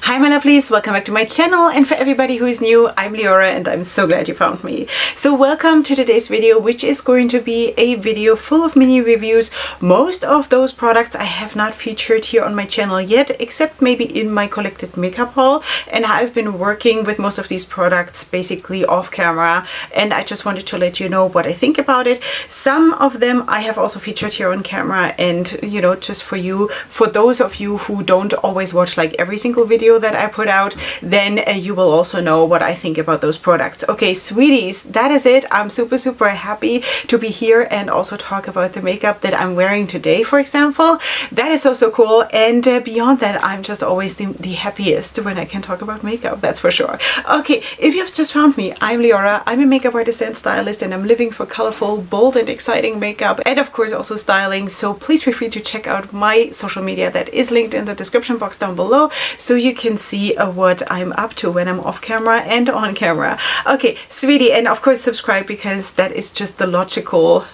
Hi my lovelies, welcome back to my channel, and for everybody who is new, I'm Leorah and I'm so glad you found me. So welcome to today's video, which is going to be a video full of mini reviews. Most of those products I have not featured here on my channel yet, except maybe in my collected makeup haul, and I've been working with most of these products basically off camera, and I just wanted to let you know what I think about it. Some of them I have also featured here on camera, and you know, just for those of you who don't always watch like every single video that I put out, then you will also know what I think about those products. Okay, sweeties, that is it. I'm super happy to be here and also talk about the makeup that I'm wearing today, for example. That is so cool, and beyond that, I'm just always the happiest when I can talk about makeup, that's for sure. Okay, if you've just found me, I'm Leorah. I'm a makeup artist and stylist, and I'm living for colorful, bold and exciting makeup, and of course also styling. So please feel free to check out my social media that is linked in the description box down below, so you can see what I'm up to when I'm off camera and on camera. Okay, sweetie, and of course subscribe, because that is just the logical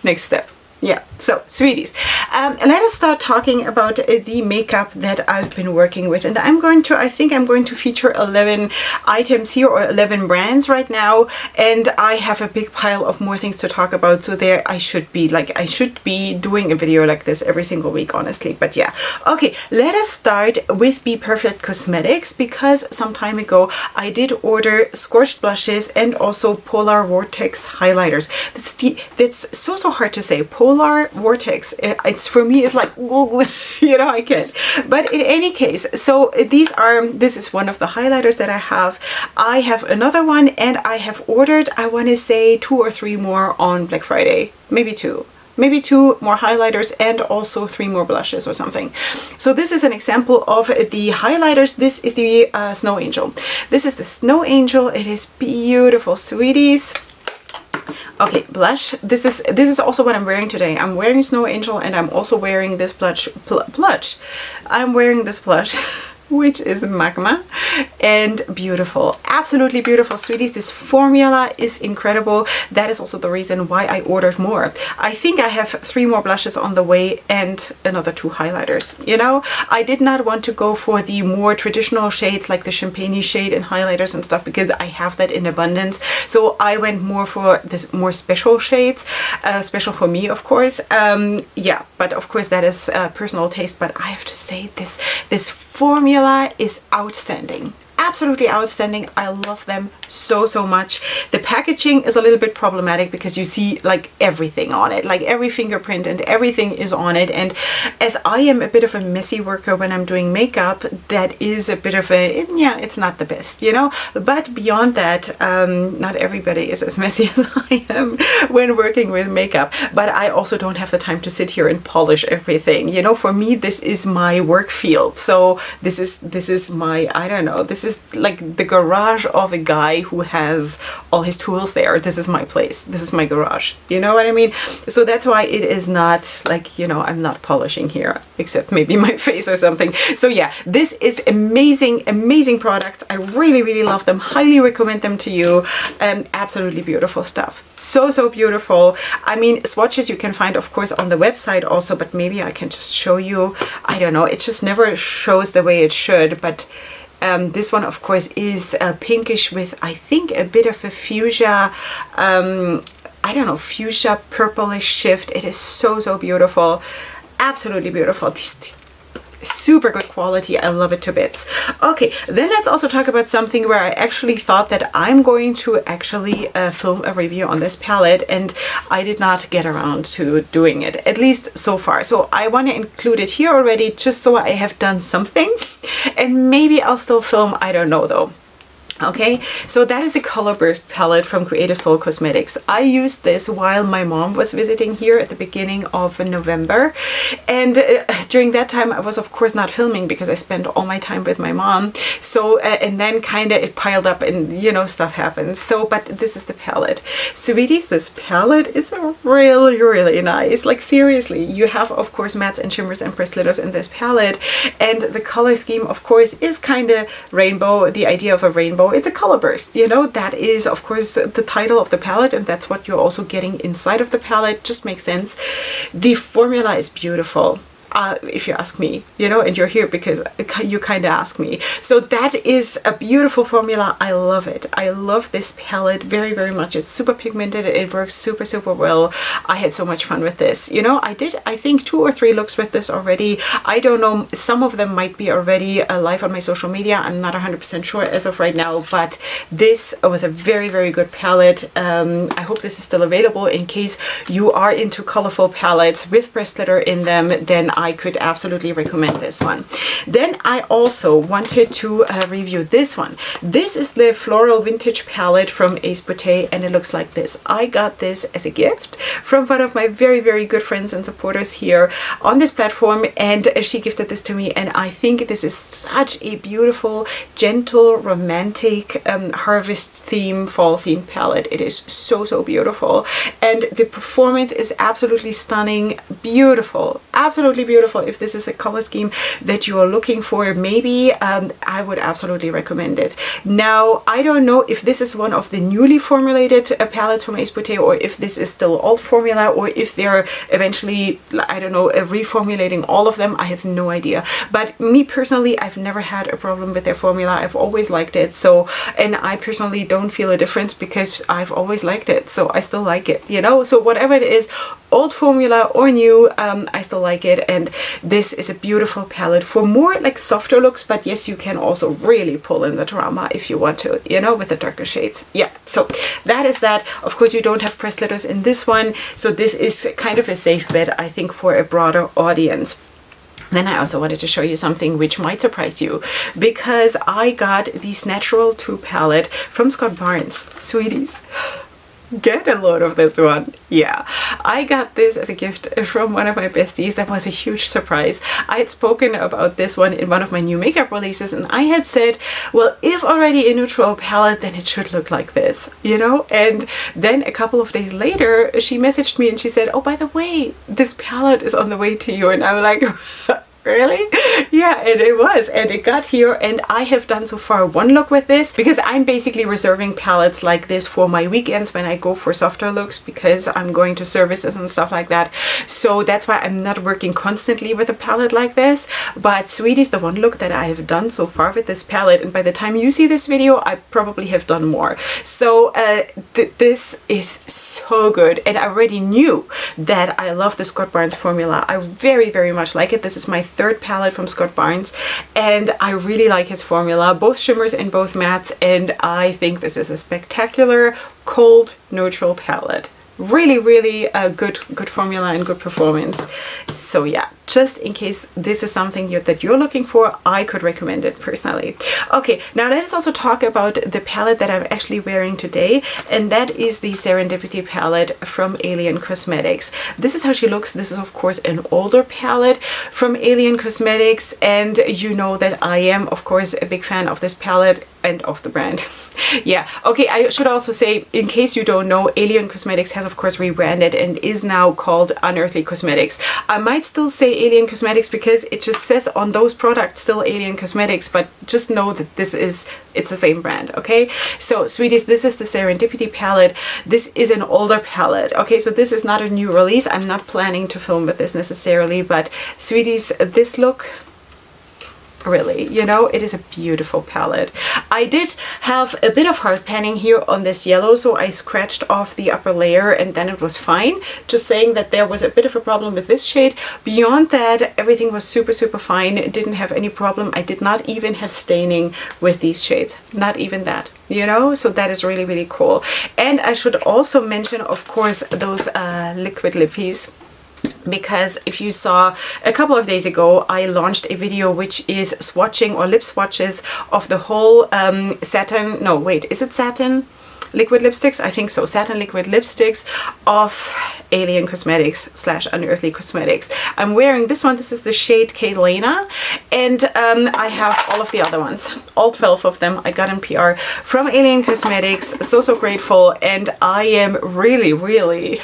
next step. Yeah, so sweeties, let us start talking about the makeup that I've been working with, and I think I'm going to feature 11 items here, or 11 brands right now, and I have a big pile of more things to talk about, so there I should be doing a video like this every single week, honestly. But yeah, okay, let us start with Pear Cosmetics, because some time ago I did order scorched blushes and also Polar Vortex highlighters. That's so hard to say. Polar Vortex, it's for me, it's like, you know, I can't. But in any case, so this is one of the highlighters that I have. I have another one, and I have ordered, I want to say 2 or 3 more on Black Friday, maybe 2 more highlighters, and also 3 more blushes or something. So this is an example of the highlighters. This is the Snow Angel. This is the Snow Angel. It is beautiful, sweeties. Okay, blush. This is also what I'm wearing today. I'm wearing Snow Angel, and I'm also wearing this blush. I'm wearing this blush, which is Magma, and beautiful, absolutely beautiful, sweeties. This formula is incredible. That is also the reason why I ordered more. I think I have 3 more blushes on the way and another 2 highlighters. You know, I did not want to go for the more traditional shades like the champagne shade and highlighters and stuff, because I have that in abundance. So I went more for this more special shades, special for me, of course. Yeah, but of course that is personal taste. But I have to say, this formula is outstanding. Absolutely outstanding. I love them so much. The packaging is a little bit problematic, because you see like everything on it, like every fingerprint and everything is on it, and as I am a bit of a messy worker when I'm doing makeup, that is a bit of a, yeah, it's not the best, you know. But beyond that, not everybody is as messy as I am when working with makeup, but I also don't have the time to sit here and polish everything, you know. For me, this is my work field, so this is my, I don't know, this is like the garage of a guy who has all his tools there. This is my place. This is my garage. You know what I mean? So that's why it is not like, you know, I'm not polishing here, except maybe my face or something. So yeah, this is amazing product. I really love them. Highly recommend them to you. Absolutely beautiful stuff. So beautiful. I mean, swatches you can find, of course, on the website also, but maybe I can just show you. I don't know. It just never shows the way it should, but this one, of course, is pinkish with, I think, a bit of a fuchsia, I don't know, fuchsia purplish shift. It is so beautiful. Absolutely beautiful. Super good quality. I love it to bits. Okay, then let's also talk about something where I actually thought that I'm going to actually film a review on this palette, and I did not get around to doing it, at least so far. So I want to include it here already, just so I have done something, and maybe I'll still film, I don't know though. Okay, so that is the Color Burst palette from Creative Soul Cosmetics. I used this while my mom was visiting here at the beginning of November, and during that time I was of course not filming, because I spent all my time with my mom. So and then kind of it piled up, and you know, stuff happens. So but this is the palette, sweeties. This palette is really nice. Like seriously, you have of course mattes and shimmers and pressed glitters in this palette, and the color scheme of course is kind of rainbow. The idea of a rainbow it's a color burst, you know, that is of course the title of the palette, and that's what you're also getting inside of the palette. Just makes sense. The formula is beautiful. if you ask me, you know, and you're here because you kind of ask me. So that is a beautiful formula. I love it. I love this palette very, very much. It's super pigmented. It works super, super well. I had so much fun with this. You know, I did, I think 2 or 3 looks with this already. I don't know, some of them might be already live on my social media. I'm not 100% sure as of right now, but this was a very, very good palette. I hope this is still available. In case you are into colorful palettes with pressed glitter in them, then I could absolutely recommend this one. Then I also wanted to review this one. This is the Floral Vintage palette from Ace Boute, and it looks like this. I got this as a gift from one of my very, very good friends and supporters here on this platform, and she gifted this to me, and I think this is such a beautiful, gentle, romantic harvest theme, fall theme palette. It is so, so beautiful, and the performance is absolutely stunning. Beautiful, absolutely beautiful. If this is a color scheme that you are looking for, maybe I would absolutely recommend it. Now, I don't know if this is one of the newly formulated palettes from Ace Boute, or if this is still old formula, or if they're eventually, I don't know, reformulating all of them. I have no idea. But me personally, I've never had a problem with their formula. I've always liked it. So, and I personally don't feel a difference because I've always liked it. So I still like it, you know? So whatever it is, old formula or new, I still like it. And this is a beautiful palette for more like softer looks, but yes, you can also really pull in the drama if you want to, you know, with the darker shades. Yeah, so that is that. Of course, you don't have pressed glitters in this one, so this is kind of a safe bet, I think, for a broader audience. Then I also wanted to show you something which might surprise you, because I got this Natural 2 palette from Scott Barnes. Sweeties, get a load of this one. Yeah, I got this as a gift from one of my besties. That was a huge surprise. I had spoken about this one in one of my new makeup releases, and I had said, well, if already a neutral palette, then it should look like this, you know? And then a couple of days later, she messaged me and she said, oh, by the way, this palette is on the way to you. And I'm like, really? Yeah, and it was, and it got here, and I have done so far one look with this, because I'm basically reserving palettes like this for my weekends when I go for softer looks, because I'm going to services and stuff like that. So that's why I'm not working constantly with a palette like this. But sweeties, the one look that I have done so far with this palette, and by the time you see this video, I probably have done more. So this is so good, and I already knew that I love the Scott Barnes formula. I very, very much like it. This is my 3rd palette from Scott Barnes, and I really like his formula, both shimmers and both mattes, and I think this is a spectacular cold neutral palette. Really, really a good formula and good performance. So yeah, just in case this is something that you're looking for, I could recommend it personally. Okay, now let us also talk about the palette that I'm actually wearing today, and that is the Serendipity palette from Alien Cosmetics. This is how she looks. This is of course an older palette from Alien Cosmetics, and you know that I am of course a big fan of this palette and of the brand. Yeah, okay, I should also say, in case you don't know, Alien Cosmetics has of course rebranded and is now called Unearthly Cosmetics. I might still say Alien Cosmetics because it just says on those products still Alien Cosmetics, but just know that it's the same brand, okay? So sweeties, this is the Serendipity palette. This is an older palette, okay? So this is not a new release. I'm not planning to film with this necessarily, but sweeties, this look, really, you know, it is a beautiful palette. I did have a bit of hard panning here on this yellow, so I scratched off the upper layer and then it was fine. Just saying that there was a bit of a problem with this shade. Beyond that, everything was super, super fine. It didn't have any problem. I did not even have staining with these shades. Not even that, you know, so that is really, really cool. And I should also mention, of course, those liquid lippies, because if you saw a couple of days ago, I launched a video which is swatching or lip swatches of the whole Satin, no wait, is it Satin liquid lipsticks? I think so, Satin liquid lipsticks of Alien Cosmetics / Unearthly Cosmetics. I'm wearing this one. This is the shade Kaylana, and I have all of the other ones, all 12 of them I got in PR from Alien Cosmetics. So grateful, and I am really, really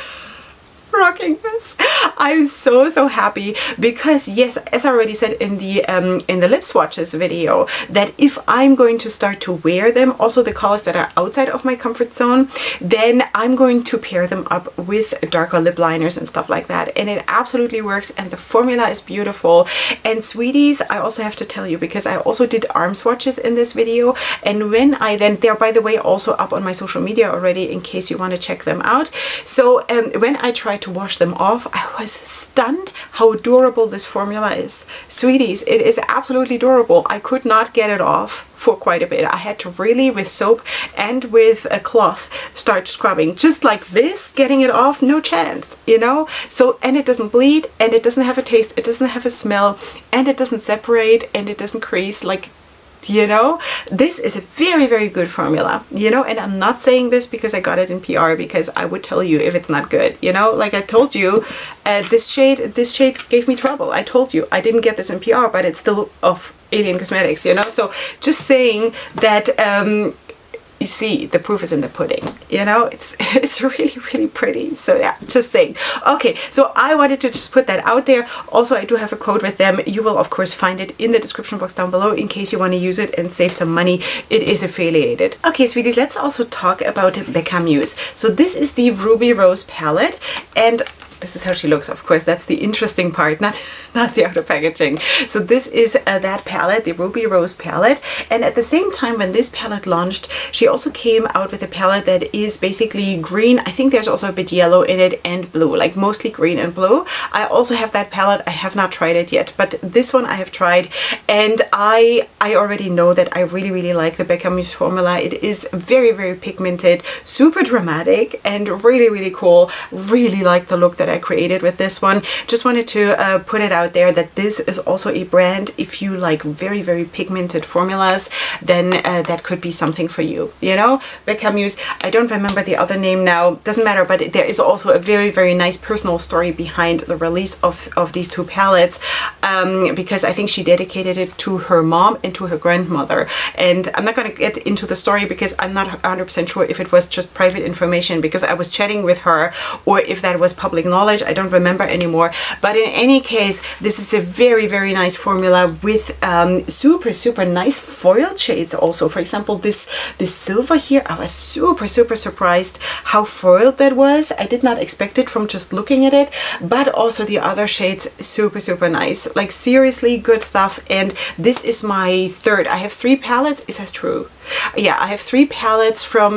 rocking this. I'm so happy because yes, as I already said in the lip swatches video, that if I'm going to start to wear them, also the colors that are outside of my comfort zone, then I'm going to pair them up with darker lip liners and stuff like that. And it absolutely works, and the formula is beautiful. And sweeties, I also have to tell you, because I also did arm swatches in this video, and when I then, they're by the way also up on my social media already in case you want to check them out. So when I tried to wash them off, I was stunned how durable this formula is. Sweeties, it is absolutely durable. I could not get it off for quite a bit. I had to really, with soap and with a cloth, start scrubbing. Just like this, getting it off, no chance, you know? So, and it doesn't bleed, and it doesn't have a taste, it doesn't have a smell, and it doesn't separate, and it doesn't crease, like, you know, this is a very good formula, you know. And I'm not saying this because I got it in PR, because I would tell you if it's not good, you know. Like I told you, this shade gave me trouble. I told you I didn't get this in PR, but it's still of Alien Cosmetics, you know. So just saying that, you see, the proof is in the pudding, you know. It's really pretty. So yeah, just saying. Okay, so I wanted to just put that out there. Also, I do have a code with them. You will of course find it in the description box down below in case you want to use it and save some money. It is affiliated. Okay, sweeties, let's also talk about Becca Muse. So this is the Ruby Rose palette, and this is how she looks. Of course, that's the interesting part, not the outer packaging. So this is that palette, the Ruby Rose palette. And at the same time, when this palette launched, she also came out with a palette that is basically green. I think there's also a bit yellow in it, and blue, like mostly green and blue. I also have that palette. I have not tried it yet, but this one I have tried, and I already know that I really like the Becca Muse formula. It is very pigmented, super dramatic, and really cool. Really like the look that I created with this one. Just wanted to put it out there that this is also a brand. If you like very pigmented formulas, then that could be something for you, you know. Becca Muse, I don't remember the other name now, doesn't matter, but there is also a very nice personal story behind the release of these two palettes, because I think she dedicated it to her mom and to her grandmother. And I'm not going to get into the story because I'm not 100% sure if it was just private information, because I was chatting with her, or if that was public knowledge. I don't remember anymore. But in any case, this is a very nice formula with super nice foiled shades also. For example, this silver here, I was super surprised how foiled that was. I did not expect it from just looking at it, but also the other shades, super nice. Like seriously good stuff. And this is my third. I have 3 palettes. Is that true? Yeah, I have 3 palettes from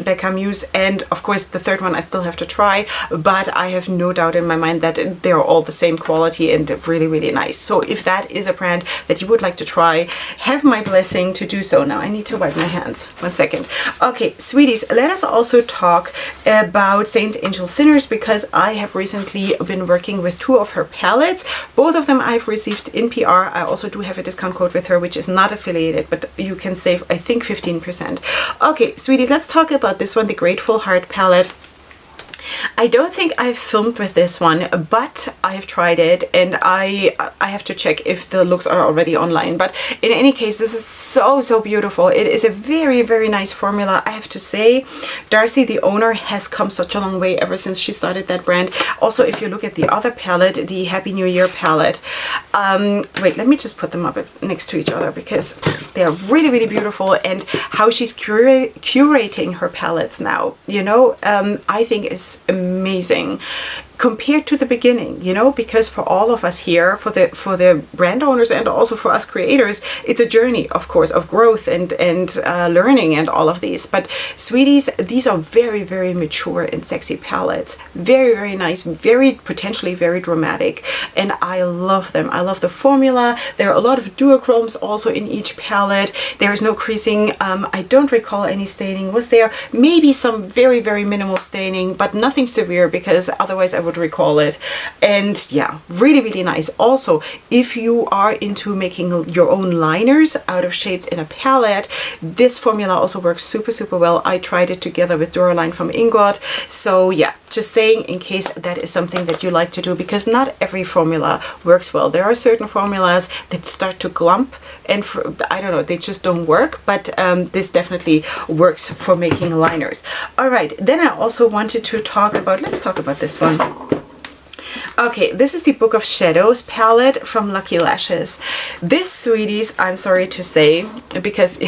Becca Muse, and of course the third one I still have to try, but I have no doubt in my mind that they're all the same quality and really nice. So if that is a brand that you would like to try, have my blessing to do so. Now I need to wipe my hands. 1 second. Okay, sweeties, let us also talk about Saints, Angels, Sinners, because I have recently been working with 2 of her palettes. Both of them I've received in PR. I also do have a discount code with her, which is not affiliated, but you can save, I think, 15%. Okay, sweeties, let's talk about this one, the Grateful Heart palette. I don't think I've filmed with this one, but I've tried it, and I have to check if the looks are already online. But in any case, this is so beautiful. It is a very nice formula, I have to say. Darcy, the owner, has come such a long way ever since she started that brand. Also, if you look at the other palette, the Happy New Year palette, wait, let me just put them up next to each other because they are really beautiful. And how she's curating her palettes now, you know, I think is amazing compared to the beginning, you know, because for all of us here, for the brand owners and also for us creators, it's a journey, of course, of growth and learning and all of these. But sweeties, these are very mature and sexy palettes, very nice, very potentially very dramatic, and I love them. I love the formula. There are a lot of duochromes also in each palette. There is no creasing. I don't recall any staining. Was there? Maybe some very minimal staining, but nothing severe, because otherwise I would recall it. And yeah, really nice. Also, if you are into making your own liners out of shades in a palette, this formula also works super well. I tried it together with Duraline from Inglot. So yeah, just saying in case that is something that you like to do, because not every formula works well. There are certain formulas that start to glump and I don't know, they just don't work, but this definitely works for making liners. All right, then I also wanted to talk about, let's talk about this one. Okay, this is the Book of Shadows palette from Lucky Lashes. This, sweeties, I'm sorry to say, because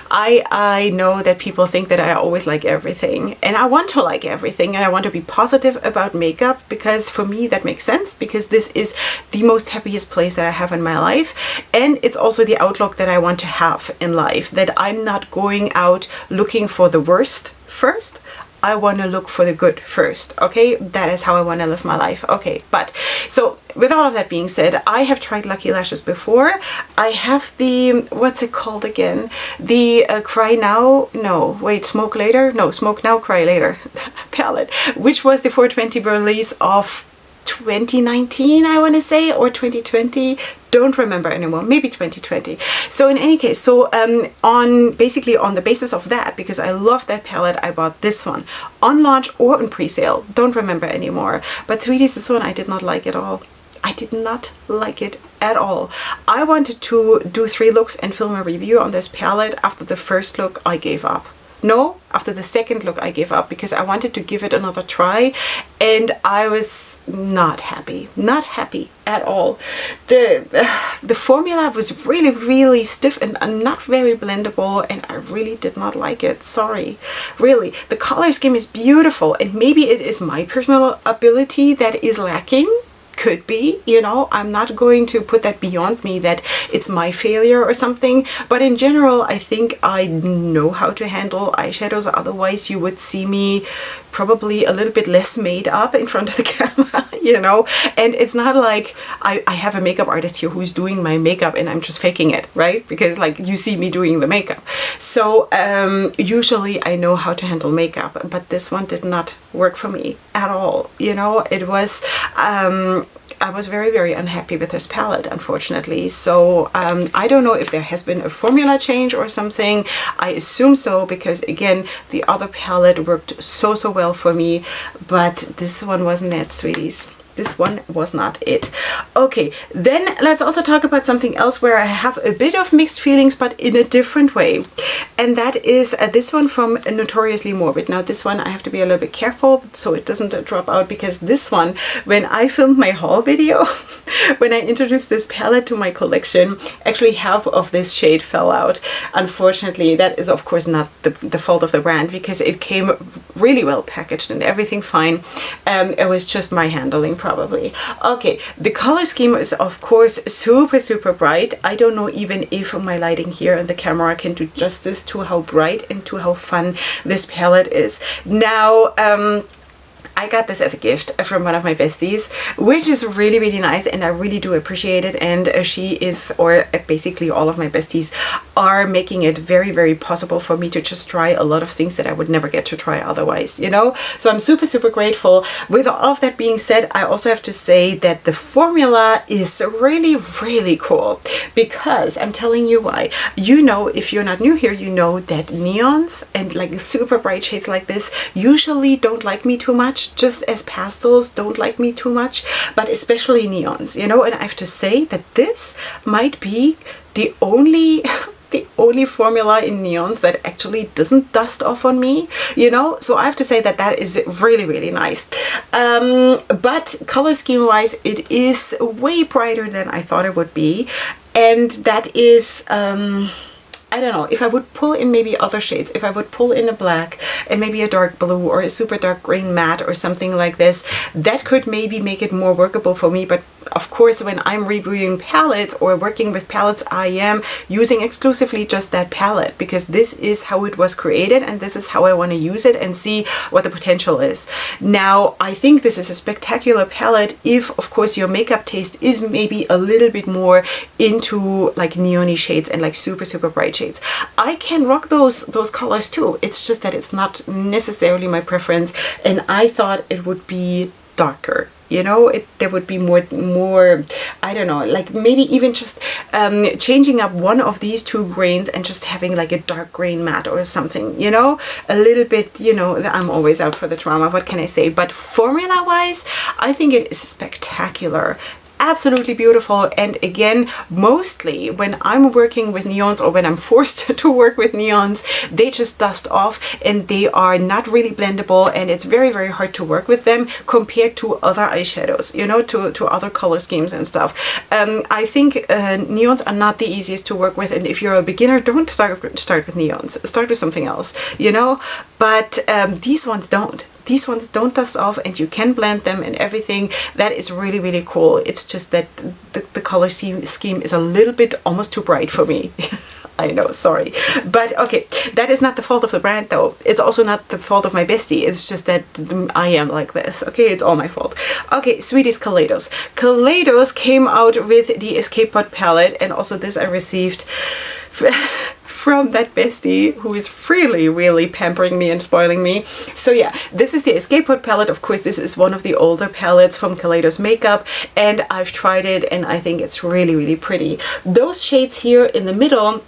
I know that people think that I always like everything, and I want to like everything, and I want to be positive about makeup, because for me that makes sense, because this is the most happiest place that I have in my life, and it's also the outlook that I want to have in life, that I'm not going out looking for the worst first. I want to look for the good first, okay? That is how I want to live my life, okay? But, so, with all of that being said, I have tried Lucky Lashes before. I have the, what's it called again? The Cry Now, no, wait, Smoke Later? No, Smoke Now, Cry Later palette, which was the 420 release of 2019, I want to say, or 2020, don't remember anymore, maybe 2020. So in any case, so on the basis of that, because I love that palette, I bought this one on launch or on pre-sale, don't remember anymore. But sweeties, this one I did not like at all. I did not like it at all. I wanted to do 3 looks and film a review on this palette. After the first look, I gave up. No, after the second look I gave up, because I wanted to give it another try, and I was not happy at all. The formula was really stiff and not very blendable, and I really did not like it. Sorry, really. The color scheme is beautiful, and maybe it is my personal ability that is lacking. Could be, you know, I'm not going to put that beyond me that it's my failure or something, but in general I think I know how to handle eyeshadows, otherwise you would see me probably a little bit less made up in front of the camera, you know. And it's not like I have a makeup artist here who's doing my makeup and I'm just faking it, right? Because like you see me doing the makeup. So usually I know how to handle makeup, but this one did not work for me at all, you know. It was I was very unhappy with this palette, unfortunately. So I don't know if there has been a formula change or something. I assume so, because again, the other palette worked so well for me, but this one wasn't it, sweeties. This one was not it. Okay, then let's also talk about something else where I have a bit of mixed feelings, but in a different way. And that is this one from Notoriously Morbid. Now this one I have to be a little bit careful so it doesn't drop out, because this one, when I filmed my haul video, when I introduced this palette to my collection, actually half of this shade fell out. Unfortunately, that is of course not the fault of the brand, because it came really well packaged and everything fine. It was just my handling probably. Okay, the color scheme is of course super bright. I don't know even if my lighting here and the camera can do justice to how bright and to how fun this palette is. Now, I got this as a gift from one of my besties, which is really nice, and I really do appreciate it. And she is, or basically all of my besties are making it very possible for me to just try a lot of things that I would never get to try otherwise, you know. So I'm super grateful. With all of that being said, I also have to say that the formula is really cool, because I'm telling you why. You know, if you're not new here, you know that neons and like super bright shades like this usually don't like me too much, just as pastels don't like me too much, but especially neons, you know. And I have to say that this might be the only formula in neons that actually doesn't dust off on me, you know. So I have to say that that is really nice. But color scheme wise, it is way brighter than I thought it would be, and that is I don't know, if I would pull in maybe other shades, if I would pull in a black and maybe a dark blue or a super dark green matte or something like this, that could maybe make it more workable for me. But of course, when I'm reviewing palettes or working with palettes, I am using exclusively just that palette, because this is how it was created and this is how I want to use it and see what the potential is. Now, I think this is a spectacular palette if, of course, your makeup taste is maybe a little bit more into like neony shades and like super bright shades. I can rock those colors too. It's just that it's not necessarily my preference, and I thought it would be darker, you know. There would be more I don't know, like maybe even just changing up one of these 2 grains and just having like a dark green matte or something, you know, a little bit, you know. I'm always out for the drama, what can I say? But formula wise, I think it is spectacular. absolutely beautiful. And again, mostly when I'm working with neons or when I'm forced to work with neons, they just dust off and they are not really blendable, and it's very, very hard to work with them compared to other eyeshadows, you know, to other color schemes and stuff. I think neons are not the easiest to work with, and if you're a beginner, don't start with neons. Start with something else, you know, but these ones don't. These ones don't dust off and you can blend them and everything. That is really, really cool. It's just that the color scheme is a little bit almost too bright for me. I know, sorry. But okay, that is not the fault of the brand though. It's also not the fault of my bestie. It's just that I am like this. Okay, it's all my fault. Okay, Sweeties Kaleidos. Kaleidos came out with the Escape Pod palette, and also this I received from that bestie who is really pampering me and spoiling me. So yeah, this is the Escape Pod palette. Of course, this is one of the older palettes from Kaleidos Makeup, and I've tried it and I think it's really pretty. Those shades here in the middle,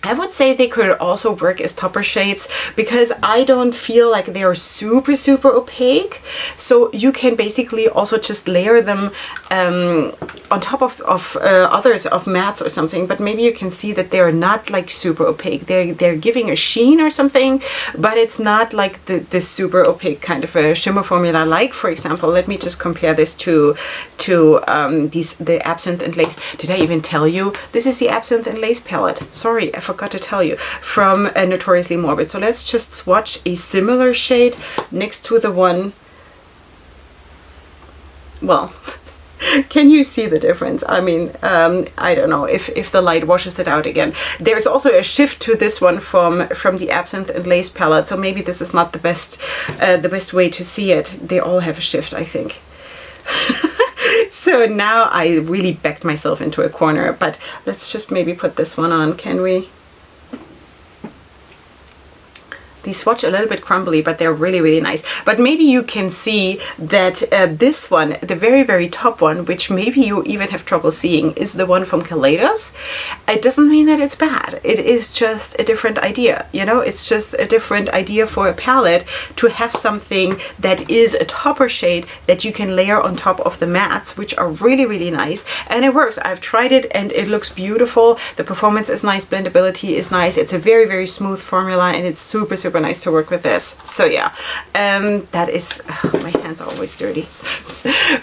I would say they could also work as topper shades because I don't feel like they are super opaque. So you can basically also just layer them on top of others, of mattes or something, but maybe you can see that they're not like super opaque. They're giving a sheen or something, but it's not like the super opaque kind of a shimmer formula. Like, for example, let me just compare this to the Absinthe and Lace. Did I even tell you? This is the Absinthe and Lace palette. Sorry, I forgot to tell you, from Notoriously Morbid. So let's just swatch a similar shade next to the one. Well, can you see the difference? I mean, I don't know if the light washes it out again. There's also a shift to this one from the Absinthe and Lace palette, so maybe this is not the best way to see it. They all have a shift, I think. So now I really backed myself into a corner, but let's just maybe put this one on, can we? These swatch a little bit crumbly, but they're really nice. But maybe you can see that this one, the very top one, which maybe you even have trouble seeing, is the one from Kaleidos. It doesn't mean that it's bad. It is just a different idea, you know? It's just a different idea for a palette to have something that is a topper shade that you can layer on top of the mattes, which are really nice. And it works. I've tried it and it looks beautiful. The performance is nice. Blendability is nice. It's a very smooth formula, and it's super nice to work with this. So yeah, that is, my hands are always dirty.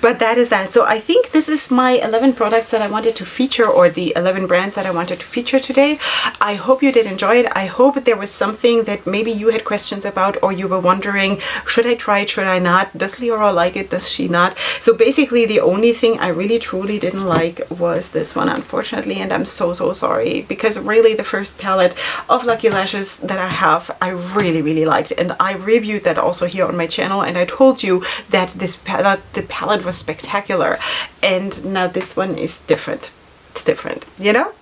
But that is that. So I think this is my 11 products that I wanted to feature, or the 11 brands that I wanted to feature today. I hope you did enjoy it. I hope there was something that maybe you had questions about, or you were wondering, should I try it, should I not? Does Leorah like it, does she not? So basically the only thing I really truly didn't like was this one, unfortunately, and I'm so sorry, because really the first palette of Lucky Lashes that I have, I really liked, and I reviewed that also here on my channel, and I told you that this palette, the palette was spectacular, and now this one is different. It's different, you know?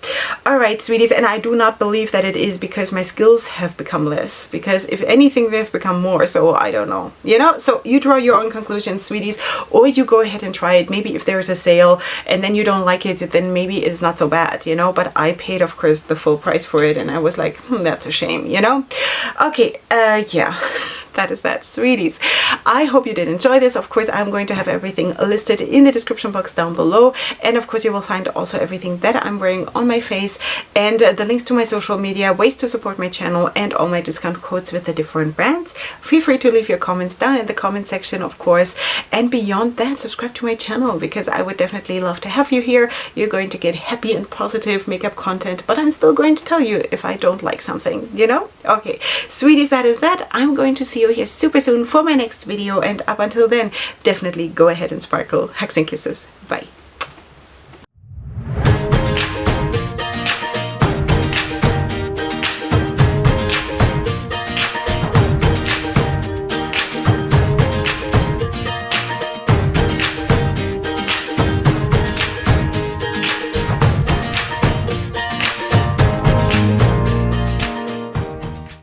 All right, sweeties, and I do not believe that it is because my skills have become less, because if anything, they've become more, so I don't know, you know? So you draw your own conclusions, sweeties, or you go ahead and try it. Maybe if there's a sale and then you don't like it, then maybe it's not so bad, you know? But I paid, of course, the full price for it, and I was like, that's a shame, you know? Okay, yeah. That is that, sweeties. I hope you did enjoy this. Of course, I'm going to have everything listed in the description box down below, and of course you will find also everything that I'm wearing on my face, and the links to my social media, ways to support my channel, and all my discount codes with the different brands. Feel free to leave your comments down in the comment section, of course, and beyond that, subscribe to my channel, because I would definitely love to have you here. You're going to get happy and positive makeup content, but I'm still going to tell you if I don't like something, you know? Okay, sweeties, that is that. I'm going to see you here super soon for my next video, and up until then, definitely go ahead and sparkle. Hugs and kisses. Bye.